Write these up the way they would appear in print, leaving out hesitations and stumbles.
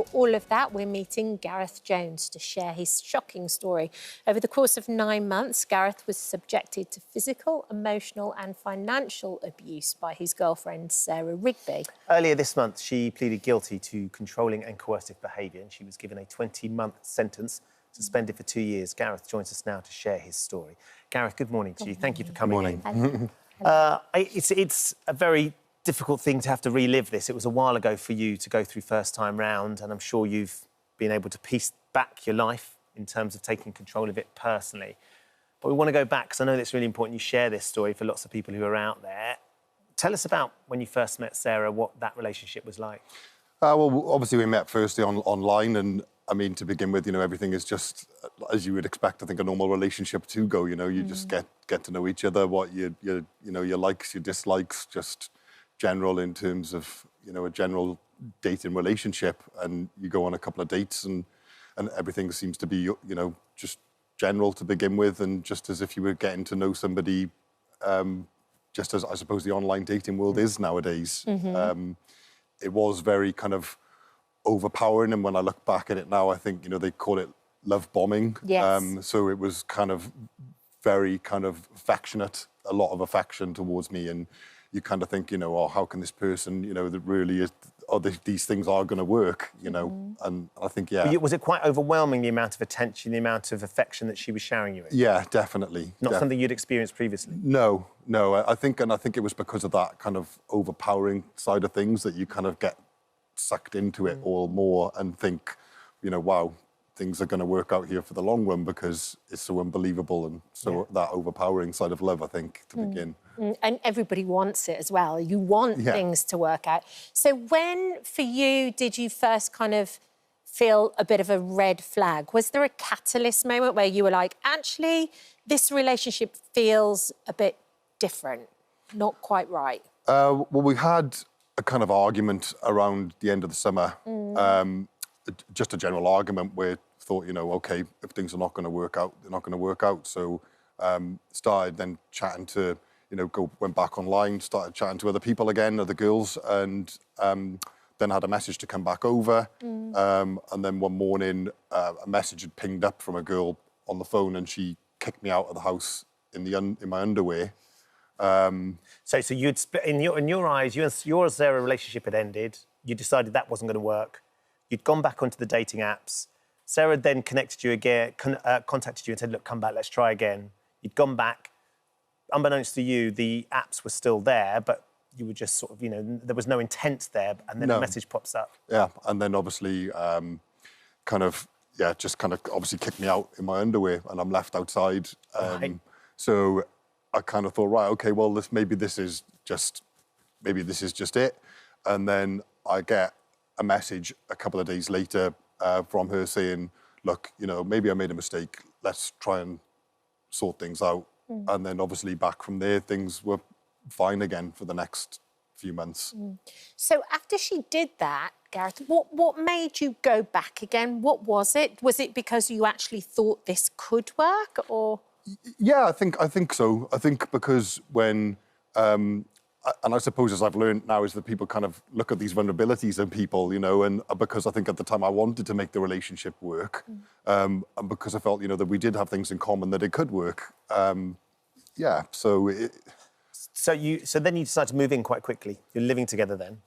for all of that, we're meeting Gareth Jones to share his shocking story. Over the course of 9 months, Gareth was subjected to physical, emotional and financial abuse by his girlfriend, Sarah Rigby. Earlier this month, she pleaded guilty to controlling and coercive behaviour, and she was given a 20-month sentence, suspended for 2 years. Gareth joins us now to share his story. Gareth, good morning to you. Thank you for coming in. It's a very difficult thing to have to relive this. It was a while ago for you to go through first time round, and I'm sure you've been able to piece back your life in terms of taking control of it personally. But we want to go back, because I know it's really important you share this story for lots of people who are out there. Tell us about when you first met Sarah, what that relationship was like. Well, obviously we met firstly online, and I mean, to begin with, everything is just as you would expect. I think a normal relationship to go. You just get to know each other, what your likes, your dislikes, just general in terms of a general dating relationship. And you go on a couple of dates, and everything seems to be just general to begin with, and just as if you were getting to know somebody, just as I suppose the online dating world is nowadays. It was very kind of overpowering, and when I look back at it now, I think they call it love bombing. Yes. So it was kind of very kind of affectionate, a lot of affection towards me, and you kind of think, oh, how can this person, that really is, these things are going to work, and I think, yeah. Was it quite overwhelming, the amount of attention, the amount of affection that she was showering you with? Yeah, definitely. Not something you'd experienced previously? No. I think it was because of that kind of overpowering side of things that you kind of get sucked into it all more and think, wow, things are going to work out here for the long run, because it's so unbelievable, and so that overpowering side of love, I think, to begin. And everybody wants it as well. You want things to work out. So when, for you, did you first kind of feel a bit of a red flag? Was there a catalyst moment where you were like, actually, this relationship feels a bit different, not quite right? Well, we had a kind of argument around the end of the summer, just a general argument where I thought, OK, if things are not going to work out, they're not going to work out. So started then chatting to, went back online, started chatting to other people again, other girls, and then had a message to come back over. And then one morning, a message had pinged up from a girl on the phone, and she kicked me out of the house in my underwear. So you'd in your eyes, your Sarah relationship had ended. You decided that wasn't going to work. You'd gone back onto the dating apps. Sarah then connected you again, contacted you and said, "Look, come back, let's try again." You'd gone back. Unbeknownst to you, the apps were still there, but you were just sort of, there was no intent there, and then a message pops up. Yeah, and then obviously, just obviously kicked me out in my underwear, and I'm left outside. Right. So I kind of thought, right, OK, well, maybe this is just it. And then I get a message a couple of days later from her saying, look, maybe I made a mistake. Let's try and sort things out. And then obviously back from there, things were fine again for the next few months. So after she did that, Gareth, what made you go back again? What was it? Was it because you actually thought this could work, or...? Yeah, I think so. I think because when, and I suppose as I've learned now, is that people kind of look at these vulnerabilities in people, and because I think at the time I wanted to make the relationship work, and because I felt, that we did have things in common, that it could work. So then you decided to move in quite quickly. You're living together then.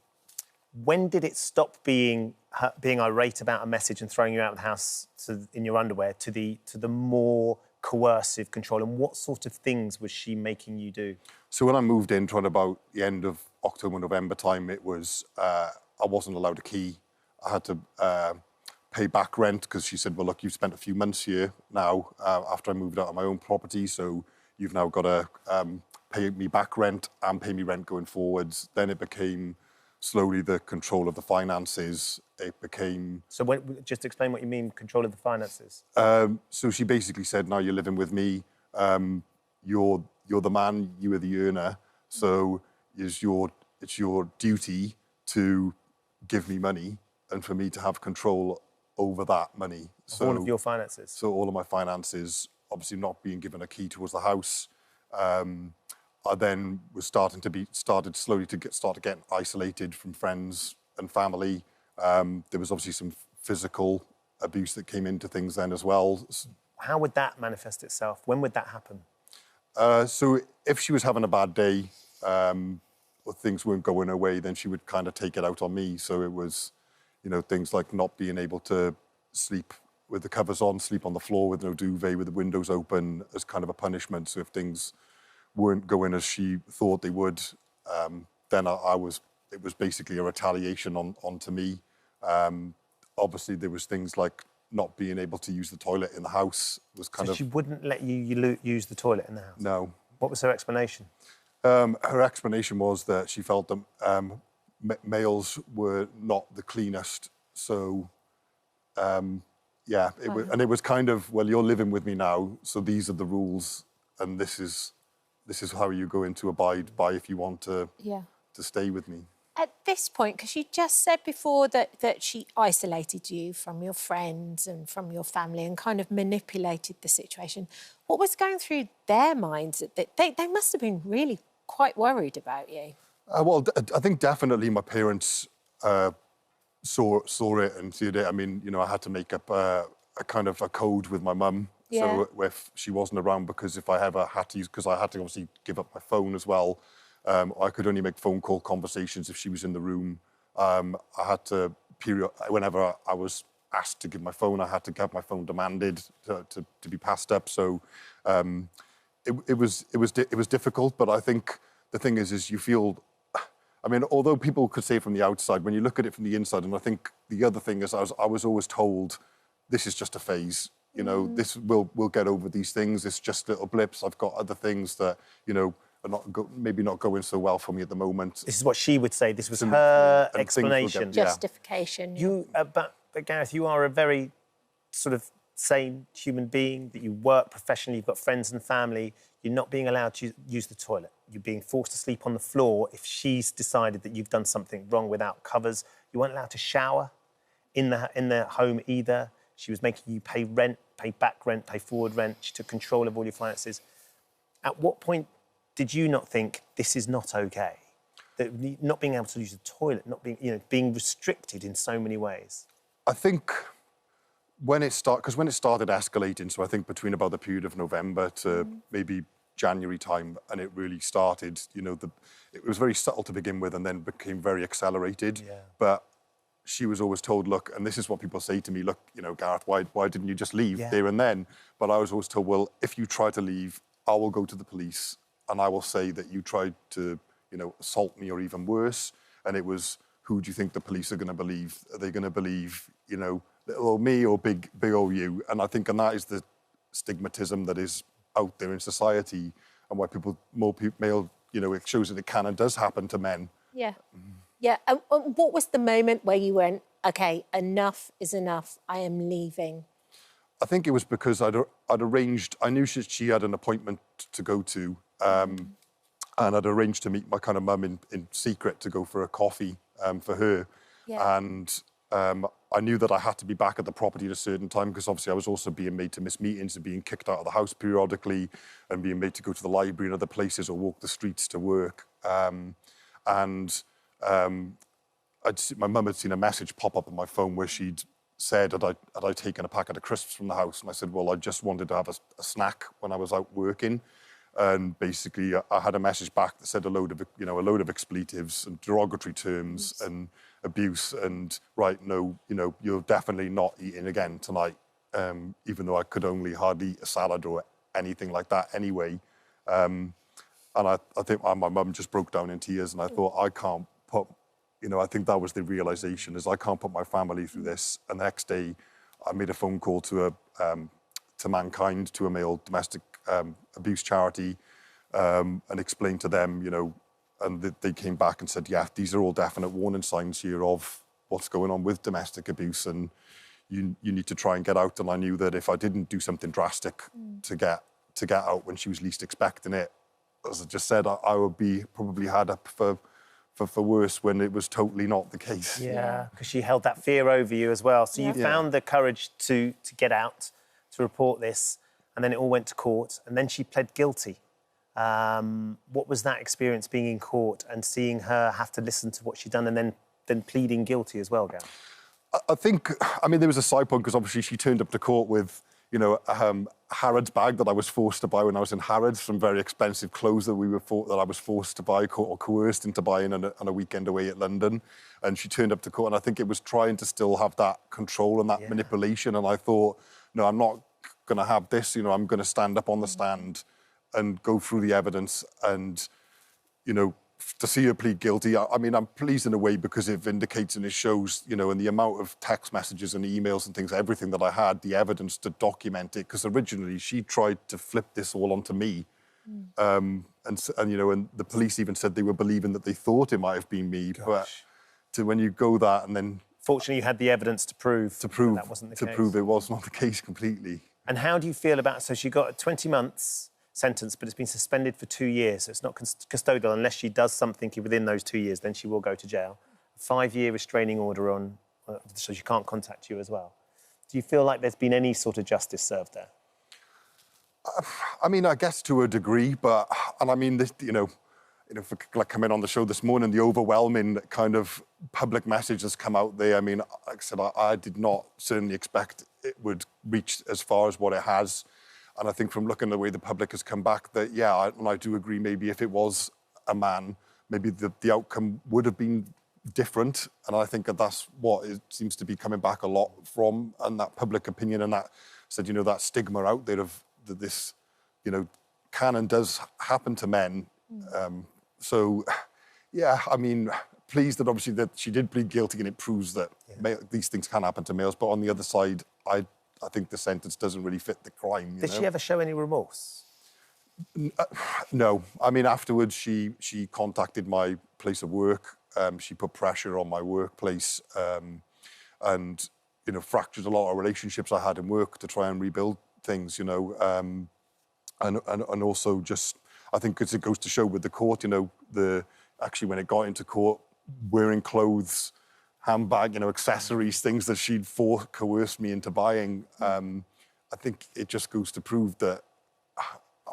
When did it stop being irate about a message and throwing you out of the house in your underwear to the more coercive control, and what sort of things was she making you do? So when I moved in, trying about the end of October, November time, it was, I wasn't allowed a key. I had to pay back rent, because she said, well, look, you've spent a few months here now after I moved out of my own property, so you've now got to pay me back rent and pay me rent going forwards. Then it became slowly the control of the finances. It became... So just explain what you mean, control of the finances. So she basically said, now you're living with me, you're the man, you are the earner, so it's your duty to give me money and for me to have control over that money. So all of your finances? So all of my finances, obviously not being given a key towards the house. I then was started slowly to get isolated from friends and family. There was obviously some physical abuse that came into things then as well. How would that manifest itself? When would that happen? So if she was having a bad day or things weren't going her way, then she would kind of take it out on me. So it was, you know, things like not being able to sleep with the covers on, sleep on the floor with no duvet, with the windows open as kind of a punishment. So if things weren't going as she thought they would, then it was basically a retaliation onto me. Obviously, there was things like not being able to use the toilet in the house. Was kind so of. She wouldn't let you use the toilet in the house? No. What was her explanation? Her explanation was that she felt that males were not the cleanest. So, yeah, it was kind of, well, you're living with me now, so these are the rules, and this is how you're going to abide by if you want to stay with me. At this point, because you just said before that she isolated you from your friends and from your family and kind of manipulated the situation, what was going through their minds? They must have been really quite worried about you. Well, I think definitely my parents saw it and see it. I mean, you know, I had to make up a kind of a code with my mum. Yeah. So if she wasn't around, because if I ever had to use, because I had to obviously give up my phone as well, I could only make phone call conversations if she was in the room. I had to, whenever I was asked to give my phone, I had to have my phone demanded to be passed up. So it was difficult, but I think the thing is you feel, I mean, although people could say from the outside, when you look at it from the inside, and I think the other thing is I was always told, this is just a phase. You know, we'll get over these things. It's just little blips. I've got other things that, you know, are maybe not going so well for me at the moment. This is what she would say. This was her explanation. Justification. But Gareth, you are a very sort of sane human being, that you work professionally, you've got friends and family. You're not being allowed to use the toilet. You're being forced to sleep on the floor if she's decided that you've done something wrong without covers. You weren't allowed to shower in the home either. She was making you pay rent, pay back rent, pay forward rent. She took control of all your finances. At what point did you not think this is not okay? That not being able to use the toilet, not being, you know, being restricted in so many ways? I think when it started escalating, so I think between about the period of November to maybe January time, and it really started, you know, it was very subtle to begin with and then became very accelerated. Yeah. But she was always told, look, and this is what people say to me, look, you know, Gareth, why didn't you just leave there and then? But I was always told, well, if you try to leave, I will go to the police and I will say that you tried to, you know, assault me or even worse. And it was, who do you think the police are going to believe? Are they going to believe, you know, little old me or big old you? And I think, and that is the stigmatism that is out there in society, and why male, you know, it shows that it can and does happen to men. Yeah. Yeah. And what was the moment where you went, OK, enough is enough, I am leaving? I think it was because I'd arranged, I knew she had an appointment to go to, and I'd arranged to meet my kind of mum in secret to go for a coffee for her. Yeah. And I knew that I had to be back at the property at a certain time, because obviously I was also being made to miss meetings and being kicked out of the house periodically and being made to go to the library and other places or walk the streets to work. My mum had seen a message pop up on my phone where she'd said, had I taken a packet of crisps from the house? And I said, well, I just wanted to have a snack when I was out working. And basically, I had a message back that said a load of expletives and derogatory terms and abuse. And no, you know, you're definitely not eating again tonight. Even though I could only hardly eat a salad or anything like that anyway. And I think my mum just broke down in tears, and I thought, I can't put, you know, I think that was the realisation, is I can't put my family through this. And the next day, I made a phone call to Mankind, to a male domestic abuse charity, and explained to them, you know, and they came back and said, yeah, these are all definite warning signs here of what's going on with domestic abuse, and you need to try and get out. And I knew that if I didn't do something drastic to get out when she was least expecting it, as I just said, I would be probably had up for worse, when it was totally not the case. Yeah, because she held that fear over you as well. So you found the courage to get out, to report this, and then it all went to court, and then she pled guilty. What was that experience, being in court and seeing her have to listen to what she'd done and then then pleading guilty as well, Gareth? I think, I mean, there was a side point because obviously she turned up to court with, you know, Harrods bag that I was forced to buy when I was in Harrods, some very expensive clothes that I was forced to buy or coerced into buying on a weekend away at London. And she turned up to court, and I think it was trying to still have that control and that manipulation. And I thought, no, I'm not going to have this. You know, I'm going to stand up on the stand and go through the evidence and, you know, to see her plead guilty. I mean, I'm pleased in a way because it vindicates and it shows, you know, and the amount of text messages and emails and things, everything that I had, the evidence to document it. Because originally she tried to flip this all onto me. And, you know, and the police even said they were believing that they thought it might have been me. Gosh. But when you go that and then... Fortunately, you had the evidence to prove that wasn't the case. To prove it was not the case completely. And how do you feel about... So she got 20 months sentence, but it's been suspended for 2 years, so it's not custodial unless she does something within those 2 years, then she will go to jail. A 5-year restraining order on... so she can't contact you as well. Do you feel like there's been any sort of justice served there? I mean, I guess to a degree, but... And I mean, this, you know, for, like, coming on the show this morning, the overwhelming kind of public message that's come out there. I mean, like I said, I did not certainly expect it would reach as far as what it has. And I think from looking at the way the public has come back, that, yeah, and I do agree, maybe if it was a man, maybe the outcome would have been different. And I think that's what it seems to be coming back a lot from, and that public opinion and that, said, you know, that stigma out there of that this, you know, can and does happen to men. So, yeah, I mean, pleased that obviously that she did plead guilty and it proves that these things can happen to males. But on the other side, I think the sentence doesn't really fit the crime. Did she ever show any remorse? No. I mean, afterwards, she contacted my place of work. She put pressure on my workplace and, you know, fractured a lot of relationships I had in work to try and rebuild things, you know. And also just... I think it goes to show with the court, you know, actually when it got into court, wearing clothes, handbag, you know, accessories, things that she'd coerced me into buying. I think it just goes to prove that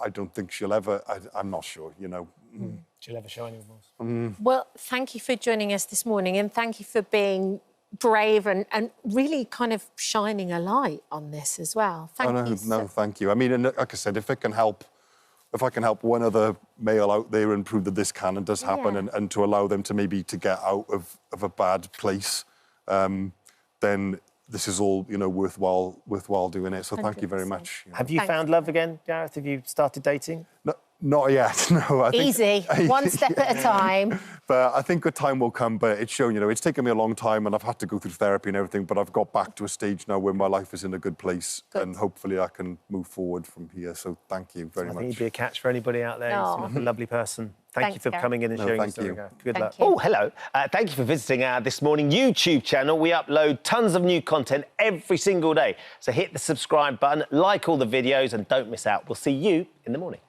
I don't think she'll ever, I'm not sure, you know. She'll ever show any remorse? Well, thank you for joining us this morning and thank you for being brave and really kind of shining a light on this as well. Thank you. No, thank you. I mean, and like I said, if I can help one other male out there and prove that this can and does happen and to allow them to maybe to get out of a bad place, then this is all, you know, worthwhile doing it. So 100%. Thank you very much. You know. Have you found love again, Gareth? Have you started dating? No, not yet, no. I think, easy, one step at a time. But I think a time will come, but it's shown, you know, it's taken me a long time and I've had to go through therapy and everything, but I've got back to a stage now where my life is in a good place and hopefully I can move forward from here. So thank you very much. I think you'd be a catch for anybody out there. You seem like a lovely person. Thank you for coming in and sharing your story. Good luck. You. Oh, hello. Thank you for visiting our This Morning YouTube channel. We upload tons of new content every single day. So hit the subscribe button, like all the videos and don't miss out. We'll see you in the morning.